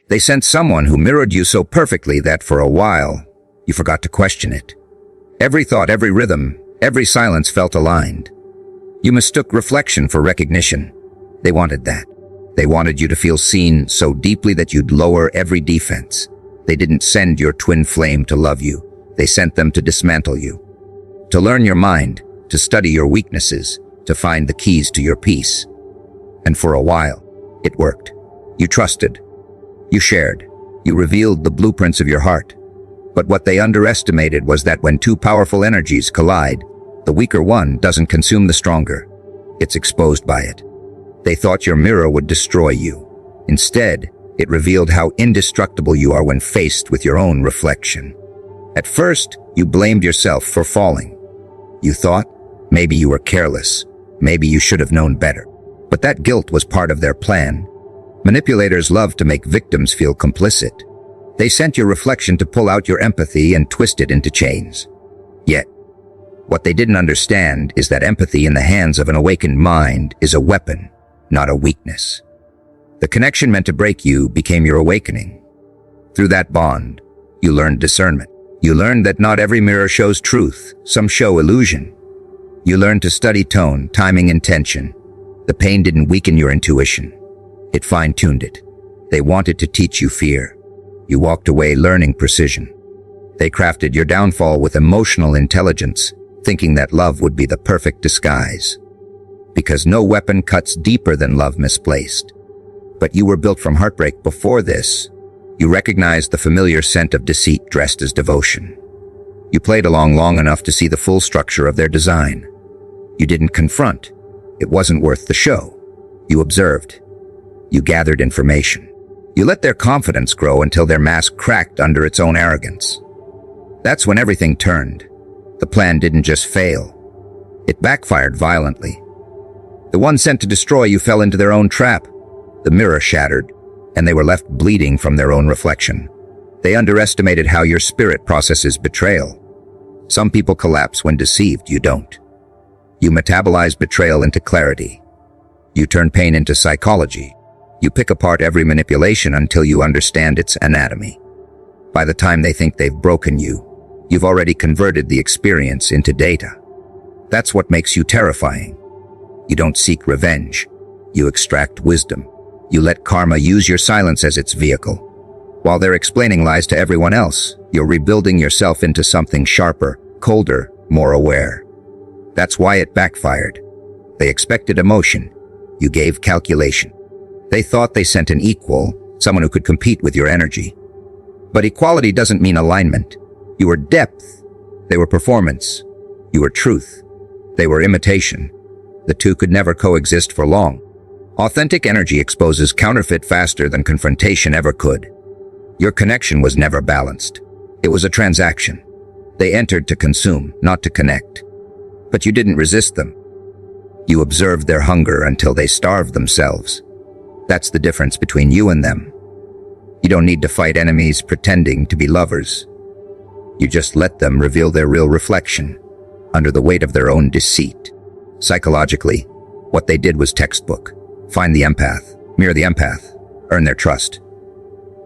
They sent someone who mirrored you so perfectly that for a while, you forgot to question it. Every thought, every rhythm, every silence felt aligned. You mistook reflection for recognition. They wanted that. They wanted you to feel seen so deeply that you'd lower every defense. They didn't send your twin flame to love you. They sent them to dismantle you. To learn your mind, to study your weaknesses, to find the keys to your peace. And for a while, it worked. You trusted. You shared. You revealed the blueprints of your heart. But what they underestimated was that when two powerful energies collide, the weaker one doesn't consume the stronger. It's exposed by it. They thought your mirror would destroy you. Instead, it revealed how indestructible you are when faced with your own reflection. At first, you blamed yourself for falling. You thought, maybe you were careless. Maybe you should have known better. But that guilt was part of their plan. Manipulators love to make victims feel complicit. They sent your reflection to pull out your empathy and twist it into chains. Yet, what they didn't understand is that empathy in the hands of an awakened mind is a weapon, not a weakness. The connection meant to break you became your awakening. Through that bond, you learned discernment. You learned that not every mirror shows truth, some show illusion. You learned to study tone, timing, and tension. The pain didn't weaken your intuition. It fine-tuned it. They wanted to teach you fear. You walked away learning precision. They crafted your downfall with emotional intelligence, thinking that love would be the perfect disguise. Because no weapon cuts deeper than love misplaced. But you were built from heartbreak before this. You recognized the familiar scent of deceit dressed as devotion. You played along long enough to see the full structure of their design. You didn't confront. It wasn't worth the show. You observed. You gathered information. You let their confidence grow until their mask cracked under its own arrogance. That's when everything turned. The plan didn't just fail. It backfired violently. The one sent to destroy you fell into their own trap. The mirror shattered, and they were left bleeding from their own reflection. They underestimated how your spirit processes betrayal. Some people collapse when deceived, you don't. You metabolize betrayal into clarity. You turn pain into psychology. You pick apart every manipulation until you understand its anatomy. By the time they think they've broken you, you've already converted the experience into data. That's what makes you terrifying. You don't seek revenge. You extract wisdom. You let karma use your silence as its vehicle. While they're explaining lies to everyone else, you're rebuilding yourself into something sharper, colder, more aware. That's why it backfired. They expected emotion. You gave calculation. They thought they sent an equal, someone who could compete with your energy. But equality doesn't mean alignment. You were depth. They were performance. You were truth. They were imitation. The two could never coexist for long. Authentic energy exposes counterfeit faster than confrontation ever could. Your connection was never balanced. It was a transaction. They entered to consume, not to connect. But you didn't resist them. You observed their hunger until they starved themselves. That's the difference between you and them. You don't need to fight enemies pretending to be lovers. You just let them reveal their real reflection, under the weight of their own deceit. Psychologically, what they did was textbook. Find the empath, mirror the empath, earn their trust.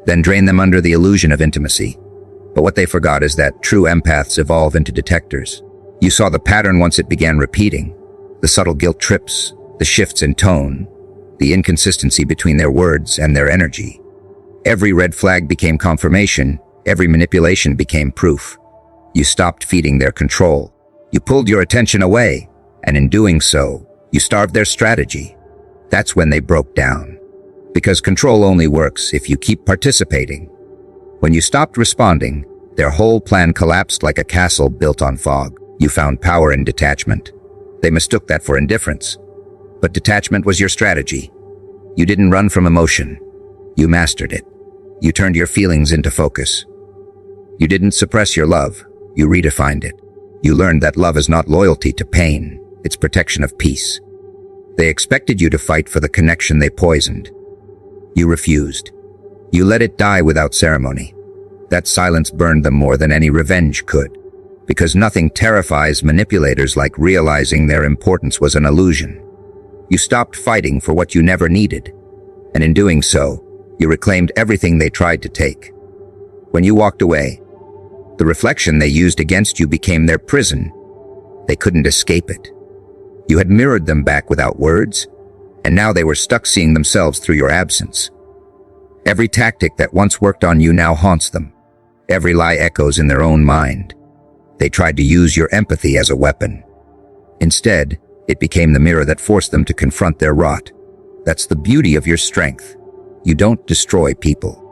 Then drain them under the illusion of intimacy. But what they forgot is that true empaths evolve into detectors. You saw the pattern once it began repeating. The subtle guilt trips, the shifts in tone, the inconsistency between their words and their energy. Every red flag became confirmation, every manipulation became proof. You stopped feeding their control. You pulled your attention away, and in doing so, you starved their strategy. That's when they broke down. Because control only works if you keep participating. When you stopped responding, their whole plan collapsed like a castle built on fog. You found power in detachment. They mistook that for indifference. But detachment was your strategy. You didn't run from emotion. You mastered it. You turned your feelings into focus. You didn't suppress your love. You redefined it. You learned that love is not loyalty to pain. It's protection of peace. They expected you to fight for the connection they poisoned. You refused. You let it die without ceremony. That silence burned them more than any revenge could. Because nothing terrifies manipulators like realizing their importance was an illusion. You stopped fighting for what you never needed. And in doing so, You reclaimed everything they tried to take. When you walked away, the reflection they used against you became their prison. They couldn't escape it. You had mirrored them back without words, and now they were stuck seeing themselves through your absence. Every tactic that once worked on you now haunts them. Every lie echoes in their own mind. They tried to use your empathy as a weapon. Instead, it became the mirror that forced them to confront their rot. That's the beauty of your strength. You don't destroy people.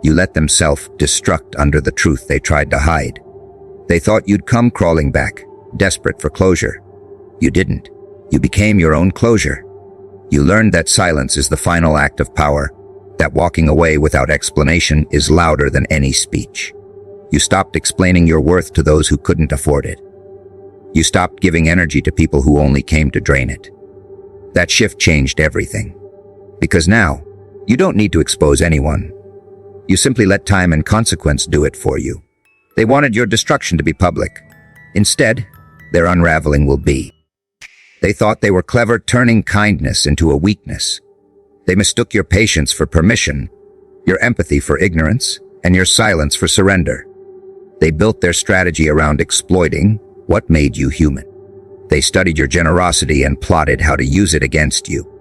You let them self-destruct under the truth they tried to hide. They thought you'd come crawling back, desperate for closure. You didn't. You became your own closure. You learned that silence is the final act of power, that walking away without explanation is louder than any speech. You stopped explaining your worth to those who couldn't afford it. You stopped giving energy to people who only came to drain it. That shift changed everything. Because now, you don't need to expose anyone. You simply let time and consequence do it for you. They wanted your destruction to be public. Instead, their unraveling will be. They thought they were clever, turning kindness into a weakness. They mistook your patience for permission, your empathy for ignorance, and your silence for surrender. They built their strategy around exploiting what made you human. They studied your generosity and plotted how to use it against you.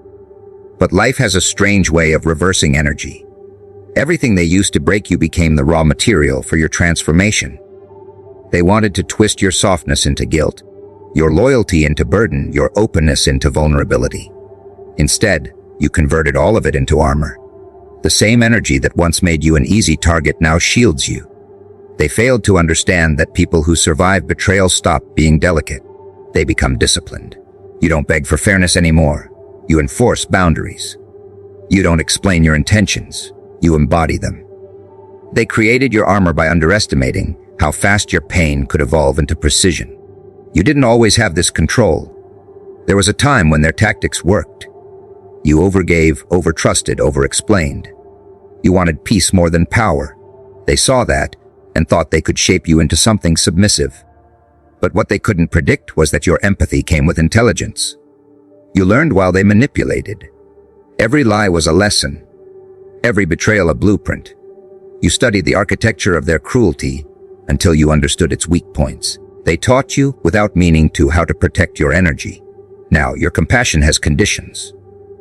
But life has a strange way of reversing energy. Everything they used to break you became the raw material for your transformation. They wanted to twist your softness into guilt, your loyalty into burden, your openness into vulnerability. Instead, you converted all of it into armor. The same energy that once made you an easy target now shields you. They failed to understand that people who survive betrayal stop being delicate. They become disciplined. You don't beg for fairness anymore. You enforce boundaries. You don't explain your intentions. You embody them. They created your armor by underestimating how fast your pain could evolve into precision. You didn't always have this control. There was a time when their tactics worked. You overgave, overtrusted, overexplained. You wanted peace more than power. They saw that and thought they could shape you into something submissive. But what they couldn't predict was that your empathy came with intelligence. You learned while they manipulated. Every lie was a lesson. Every betrayal a blueprint. You studied the architecture of their cruelty until you understood its weak points. They taught you, without meaning to, how to protect your energy. Now, your compassion has conditions.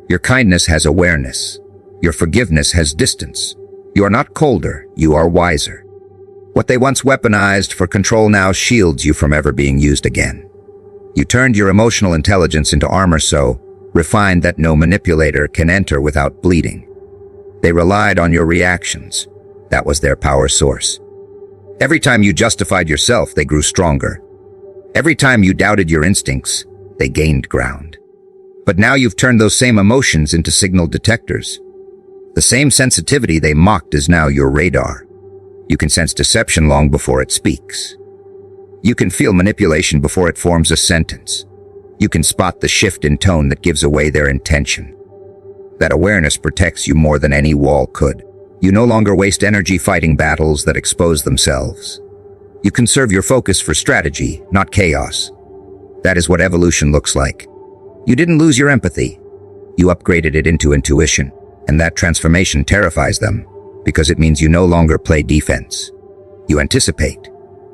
Your kindness has awareness. Your forgiveness has distance. You are not colder, you are wiser. What they once weaponized for control now shields you from ever being used again. You turned your emotional intelligence into armor so refined that no manipulator can enter without bleeding. They relied on your reactions. That was their power source. Every time you justified yourself, they grew stronger. Every time you doubted your instincts, they gained ground. But now you've turned those same emotions into signal detectors. The same sensitivity they mocked is now your radar. You can sense deception long before it speaks. You can feel manipulation before it forms a sentence. You can spot the shift in tone that gives away their intention. That awareness protects you more than any wall could. You no longer waste energy fighting battles that expose themselves. You conserve your focus for strategy, not chaos. That is what evolution looks like. You didn't lose your empathy. You upgraded it into intuition, and that transformation terrifies them, because it means you no longer play defense. You anticipate.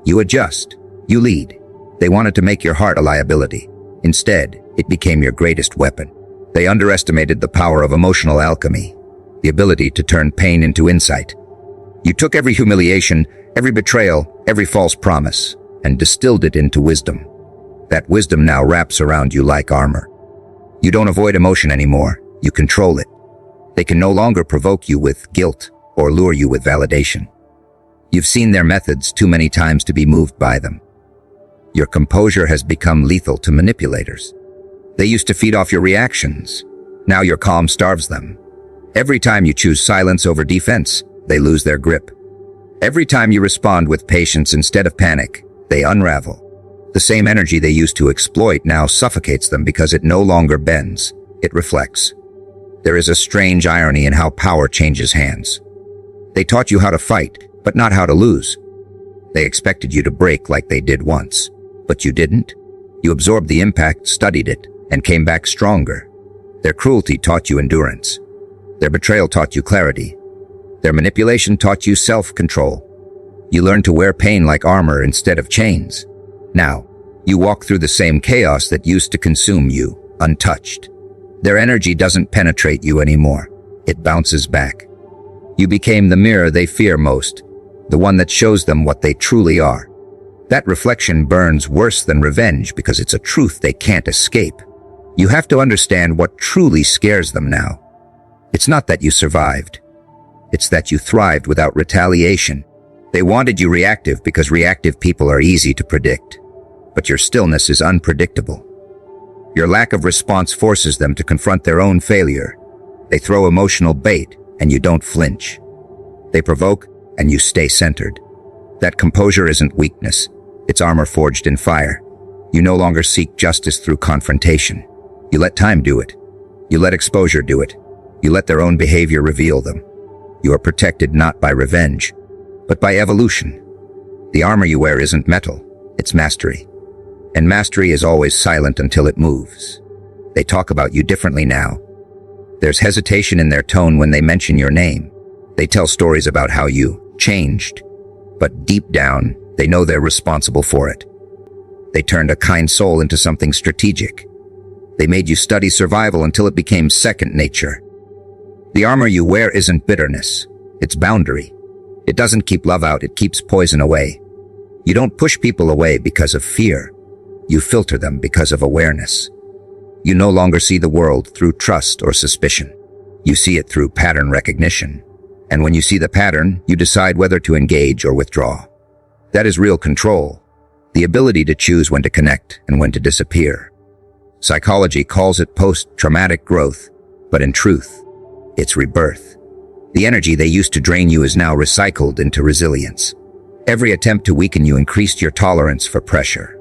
You adjust. You lead. They wanted to make your heart a liability. Instead, it became your greatest weapon. They underestimated the power of emotional alchemy, the ability to turn pain into insight. You took every humiliation, every betrayal, every false promise, and distilled it into wisdom. That wisdom now wraps around you like armor. You don't avoid emotion anymore. You control it. They can no longer provoke you with guilt or lure you with validation. You've seen their methods too many times to be moved by them. Your composure has become lethal to manipulators. They used to feed off your reactions. Now your calm starves them. Every time you choose silence over defense, they lose their grip. Every time you respond with patience instead of panic, they unravel. The same energy they used to exploit now suffocates them because it no longer bends, it reflects. There is a strange irony in how power changes hands. They taught you how to fight, but not how to lose. They expected you to break like they did once, but you didn't. You absorbed the impact, studied it, and came back stronger. Their cruelty taught you endurance. Their betrayal taught you clarity. Their manipulation taught you self-control. You learned to wear pain like armor instead of chains. Now, you walk through the same chaos that used to consume you, untouched. Their energy doesn't penetrate you anymore. It bounces back. You became the mirror they fear most, the one that shows them what they truly are. That reflection burns worse than revenge because it's a truth they can't escape. You have to understand what truly scares them now. It's not that you survived. It's that you thrived without retaliation. They wanted you reactive because reactive people are easy to predict. But your stillness is unpredictable. Your lack of response forces them to confront their own failure. They throw emotional bait, and you don't flinch. They provoke, and you stay centered. That composure isn't weakness. It's armor forged in fire. You no longer seek justice through confrontation. You let time do it. You let exposure do it. You let their own behavior reveal them. You are protected not by revenge, but by evolution. The armor you wear isn't metal, it's mastery. And mastery is always silent until it moves. They talk about you differently now. There's hesitation in their tone when they mention your name. They tell stories about how you changed, but deep down, they know they're responsible for it. They turned a kind soul into something strategic. They made you study survival until it became second nature. The armor you wear isn't bitterness, it's boundary. It doesn't keep love out, it keeps poison away. You don't push people away because of fear. You filter them because of awareness. You no longer see the world through trust or suspicion. You see it through pattern recognition. And when you see the pattern, you decide whether to engage or withdraw. That is real control, the ability to choose when to connect and when to disappear. Psychology calls it post-traumatic growth, but in truth, it's rebirth. The energy they used to drain you is now recycled into resilience. Every attempt to weaken you increased your tolerance for pressure.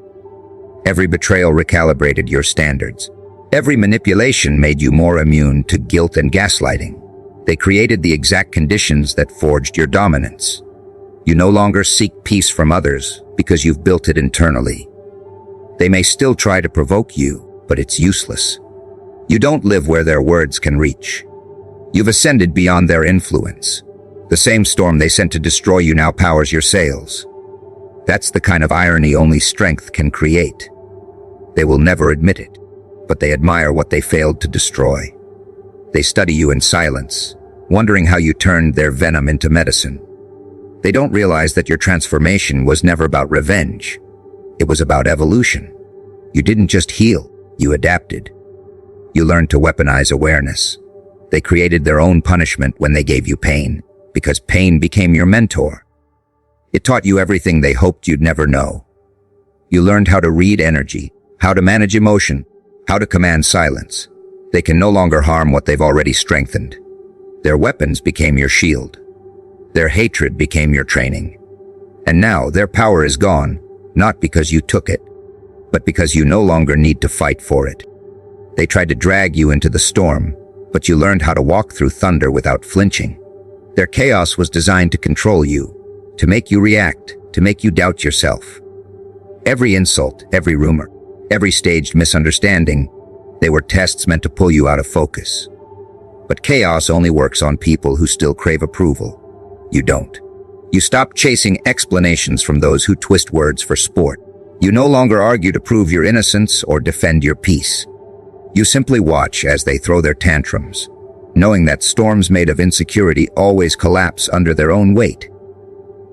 Every betrayal recalibrated your standards. Every manipulation made you more immune to guilt and gaslighting. They created the exact conditions that forged your dominance. You no longer seek peace from others because you've built it internally. They may still try to provoke you, but it's useless. You don't live where their words can reach. You've ascended beyond their influence. The same storm they sent to destroy you now powers your sails. That's the kind of irony only strength can create. They will never admit it, but they admire what they failed to destroy. They study you in silence, wondering how you turned their venom into medicine. They don't realize that your transformation was never about revenge. It was about evolution. You didn't just heal, you adapted. You learned to weaponize awareness. They created their own punishment when they gave you pain, because pain became your mentor. It taught you everything they hoped you'd never know. You learned how to read energy, how to manage emotion, how to command silence. They can no longer harm what they've already strengthened. Their weapons became your shield. Their hatred became your training. And now their power is gone, not because you took it, but because you no longer need to fight for it. They tried to drag you into the storm, but you learned how to walk through thunder without flinching. Their chaos was designed to control you, to make you react, to make you doubt yourself. Every insult, every rumor, every staged misunderstanding, they were tests meant to pull you out of focus. But chaos only works on people who still crave approval. You don't. You stop chasing explanations from those who twist words for sport. You no longer argue to prove your innocence or defend your peace. You simply watch as they throw their tantrums, knowing that storms made of insecurity always collapse under their own weight.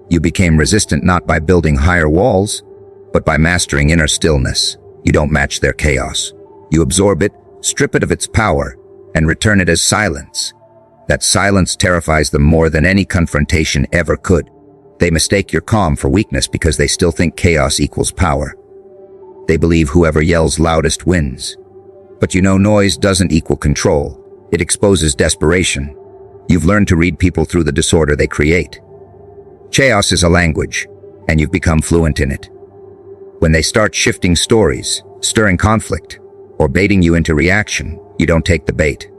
You became resistant not by building higher walls, but by mastering inner stillness. You don't match their chaos. You absorb it, strip it of its power, and return it as silence. That silence terrifies them more than any confrontation ever could. They mistake your calm for weakness because they still think chaos equals power. They believe whoever yells loudest wins. But you know noise doesn't equal control. It exposes desperation. You've learned to read people through the disorder they create. Chaos is a language, and you've become fluent in it. When they start shifting stories, stirring conflict, or baiting you into reaction, you don't take the bait.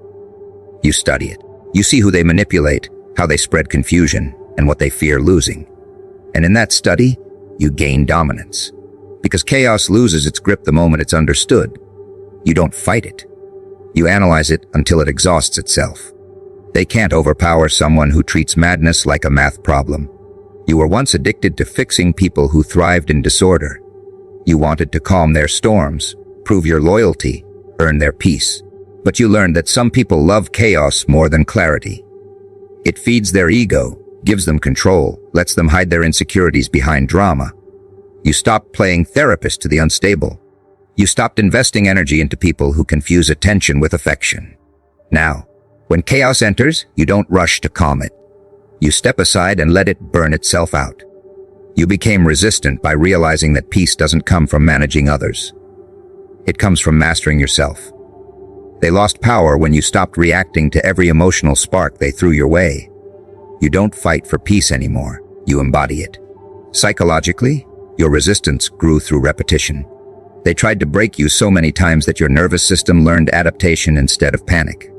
You study it. You see who they manipulate, how they spread confusion, and what they fear losing. And in that study, you gain dominance. Because chaos loses its grip the moment it's understood. You don't fight it. You analyze it until it exhausts itself. They can't overpower someone who treats madness like a math problem. You were once addicted to fixing people who thrived in disorder. You wanted to calm their storms, prove your loyalty, earn their peace. But you learned that some people love chaos more than clarity. It feeds their ego, gives them control, lets them hide their insecurities behind drama. You stopped playing therapist to the unstable. You stopped investing energy into people who confuse attention with affection. Now, when chaos enters, you don't rush to calm it. You step aside and let it burn itself out. You became resistant by realizing that peace doesn't come from managing others. It comes from mastering yourself. They lost power when you stopped reacting to every emotional spark they threw your way. You don't fight for peace anymore. You embody it. Psychologically, your resistance grew through repetition. They tried to break you so many times that your nervous system learned adaptation instead of panic.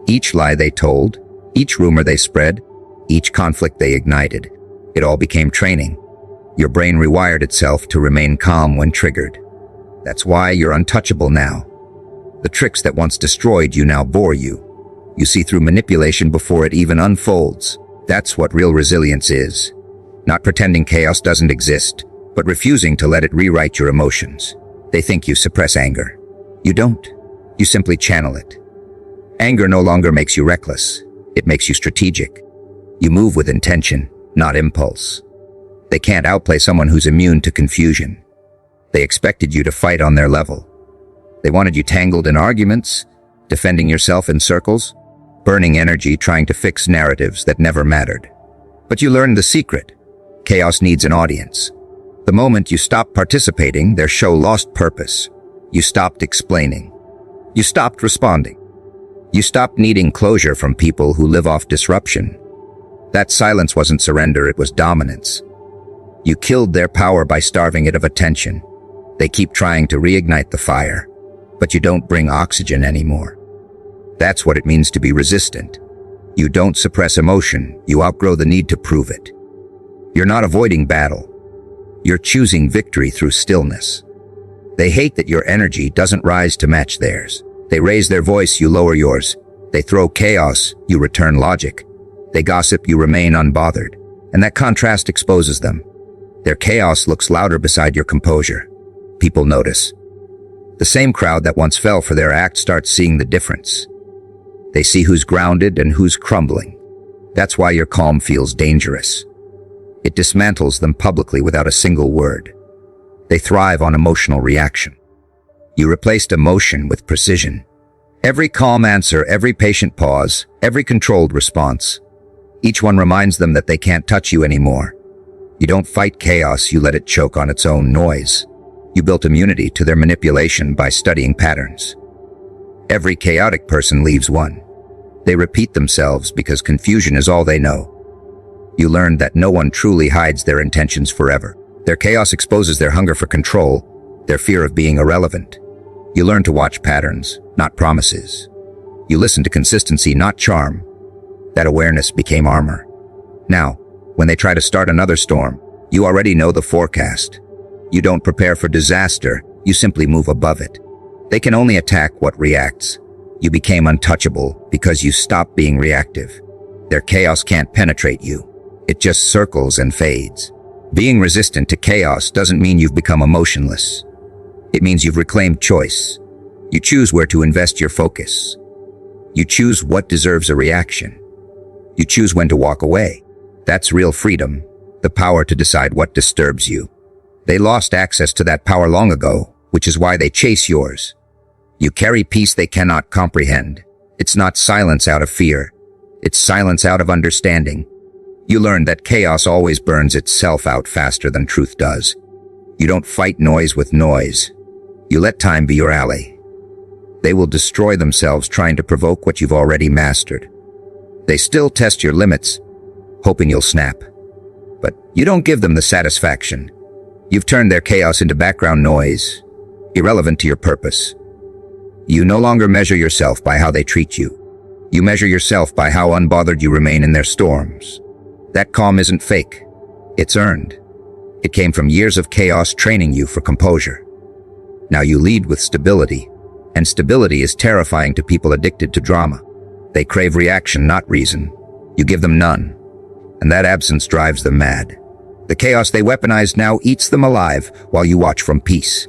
Each lie they told, each rumor they spread, each conflict they ignited, it all became training. Your brain rewired itself to remain calm when triggered. That's why you're untouchable now. The tricks that once destroyed you now bore you. You see through manipulation before it even unfolds. That's what real resilience is. Not pretending chaos doesn't exist, but refusing to let it rewrite your emotions. They think you suppress anger. You don't. You simply channel it. Anger no longer makes you reckless. It makes you strategic. You move with intention, not impulse. They can't outplay someone who's immune to confusion. They expected you to fight on their level. They wanted you tangled in arguments, defending yourself in circles, burning energy trying to fix narratives that never mattered. But you learned the secret. Chaos needs an audience. The moment you stopped participating, their show lost purpose. You stopped explaining. You stopped responding. You stopped needing closure from people who live off disruption. That silence wasn't surrender, it was dominance. You killed their power by starving it of attention. They keep trying to reignite the fire, but you don't bring oxygen anymore. That's what it means to be resistant. You don't suppress emotion, you outgrow the need to prove it. You're not avoiding battle. You're choosing victory through stillness. They hate that your energy doesn't rise to match theirs. They raise their voice, you lower yours. They throw chaos, you return logic. They gossip, you remain unbothered. And that contrast exposes them. Their chaos looks louder beside your composure. People notice. The same crowd that once fell for their act starts seeing the difference. They see who's grounded and who's crumbling. That's why your calm feels dangerous. It dismantles them publicly without a single word. They thrive on emotional reaction. You replaced emotion with precision. Every calm answer, every patient pause, every controlled response. Each one reminds them that they can't touch you anymore. You don't fight chaos, you let it choke on its own noise. You built immunity to their manipulation by studying patterns. Every chaotic person leaves one. They repeat themselves because confusion is all they know. You learned that no one truly hides their intentions forever. Their chaos exposes their hunger for control, their fear of being irrelevant. You learn to watch patterns, not promises. You listen to consistency, not charm. That awareness became armor. Now, when they try to start another storm, you already know the forecast. You don't prepare for disaster, you simply move above it. They can only attack what reacts. You became untouchable because you stopped being reactive. Their chaos can't penetrate you. It just circles and fades. Being resistant to chaos doesn't mean you've become emotionless. It means you've reclaimed choice. You choose where to invest your focus. You choose what deserves a reaction. You choose when to walk away. That's real freedom, the power to decide what disturbs you. They lost access to that power long ago, which is why they chase yours. You carry peace they cannot comprehend. It's not silence out of fear. It's silence out of understanding. You learn that chaos always burns itself out faster than truth does. You don't fight noise with noise. You let time be your ally. They will destroy themselves trying to provoke what you've already mastered. They still test your limits, hoping you'll snap. But you don't give them the satisfaction. You've turned their chaos into background noise, irrelevant to your purpose. You no longer measure yourself by how they treat you. You measure yourself by how unbothered you remain in their storms. That calm isn't fake. It's earned. It came from years of chaos training you for composure. Now you lead with stability, and stability is terrifying to people addicted to drama. They crave reaction, not reason. You give them none, and that absence drives them mad. The chaos they weaponized now eats them alive while you watch from peace.